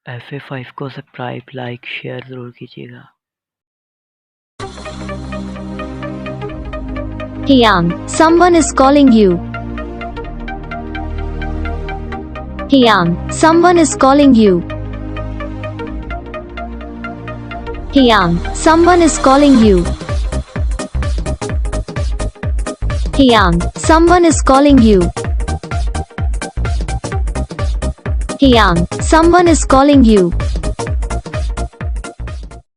FA5 को subscribe like share ज़रूर कीजिएगा। Kiyan, someone is calling you. Kiyan, someone is calling you. Kiyan, someone is calling you. Kiyan, someone is calling you. Kiyan, someone is calling you.